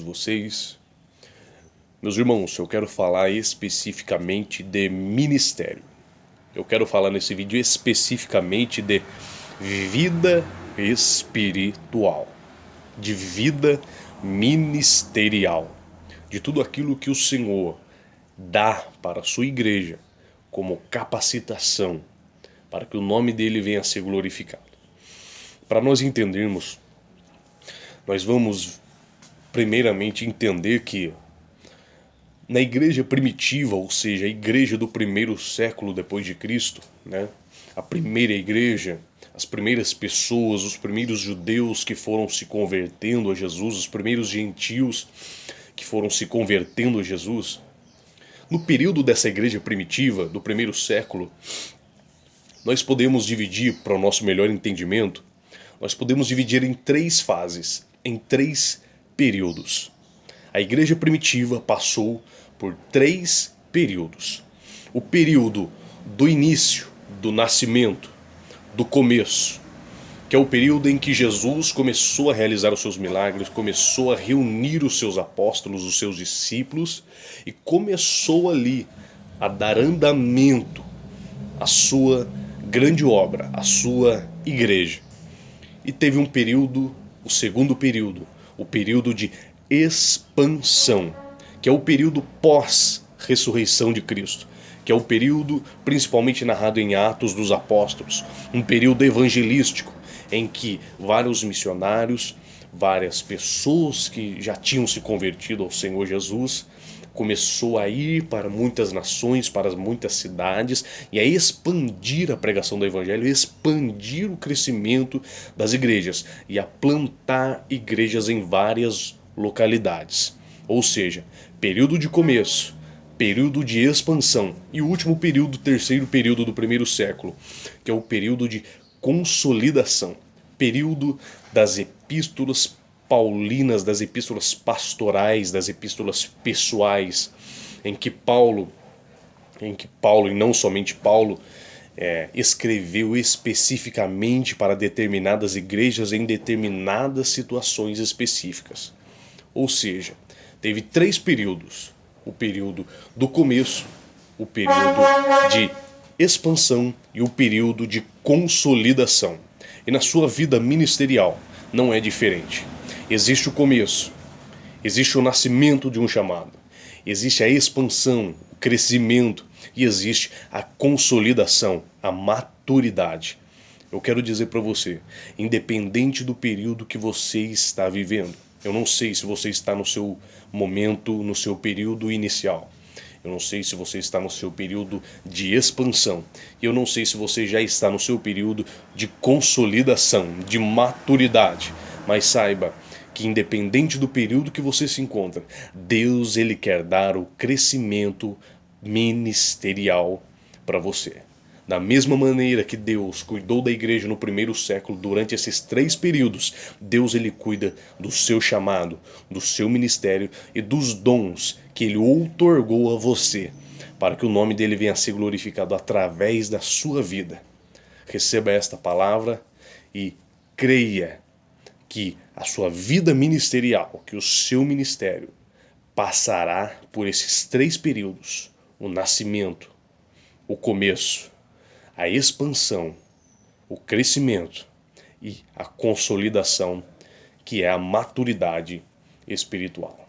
vocês. Meus irmãos, eu quero falar especificamente de ministério. Eu quero falar nesse vídeo especificamente de vida espiritual, de vida ministerial, de tudo aquilo que o Senhor dá para a sua igreja como capacitação para que o nome dele venha a ser glorificado. Para nós entendermos, nós vamos primeiramente entender que na igreja primitiva, ou seja, a igreja do primeiro século depois de Cristo, né? A primeira igreja, as primeiras pessoas, os primeiros judeus que foram se convertendo a Jesus, os primeiros gentios que foram se convertendo a Jesus, no período dessa igreja primitiva, do primeiro século, nós podemos dividir, para o nosso melhor entendimento, nós podemos dividir em três fases, em três períodos. A igreja primitiva passou por três períodos. O período do início, do nascimento, do começo, que é o período em que Jesus começou a realizar os seus milagres, começou a reunir os seus apóstolos, os seus discípulos, e começou ali a dar andamento à sua grande obra, à sua igreja. E teve um período, o segundo período, o período de expansão, que é o período pós-ressurreição de Cristo, que é o período principalmente narrado em Atos dos Apóstolos, um período evangelístico, em que vários missionários, várias pessoas que já tinham se convertido ao Senhor Jesus, começou a ir para muitas nações, para muitas cidades, e a expandir a pregação do Evangelho, expandir o crescimento das igrejas, e a plantar igrejas em várias localidades. Ou seja, período de começo, período de expansão, e o último período, o terceiro período do primeiro século, que é o período de consolidação, período das epístolas paulinas, das epístolas pastorais, das epístolas pessoais, em que Paulo e não somente Paulo, escreveu especificamente para determinadas igrejas em determinadas situações específicas. Ou seja, teve três períodos: o período do começo, o período de expansão e o período de consolidação. E na sua vida ministerial não é diferente. Existe o começo, existe o nascimento de um chamado, existe a expansão, o crescimento e existe a consolidação, a maturidade. Eu quero dizer para você, independente do período que você está vivendo, eu não sei se você está no seu momento, no seu período inicial. Eu não sei se você está no seu período de expansão. Eu não sei se você já está no seu período de consolidação, de maturidade. Mas saiba que independente do período que você se encontra, Deus ele quer dar o crescimento ministerial para você. Da mesma maneira que Deus cuidou da igreja no primeiro século, durante esses três períodos, Deus ele cuida do seu chamado, do seu ministério e dos dons que ele outorgou a você, para que o nome dele venha a ser glorificado através da sua vida. Receba esta palavra e creia que a sua vida ministerial, que o seu ministério passará por esses três períodos: o nascimento, o começo, a expansão, o crescimento e a consolidação, que é a maturidade espiritual.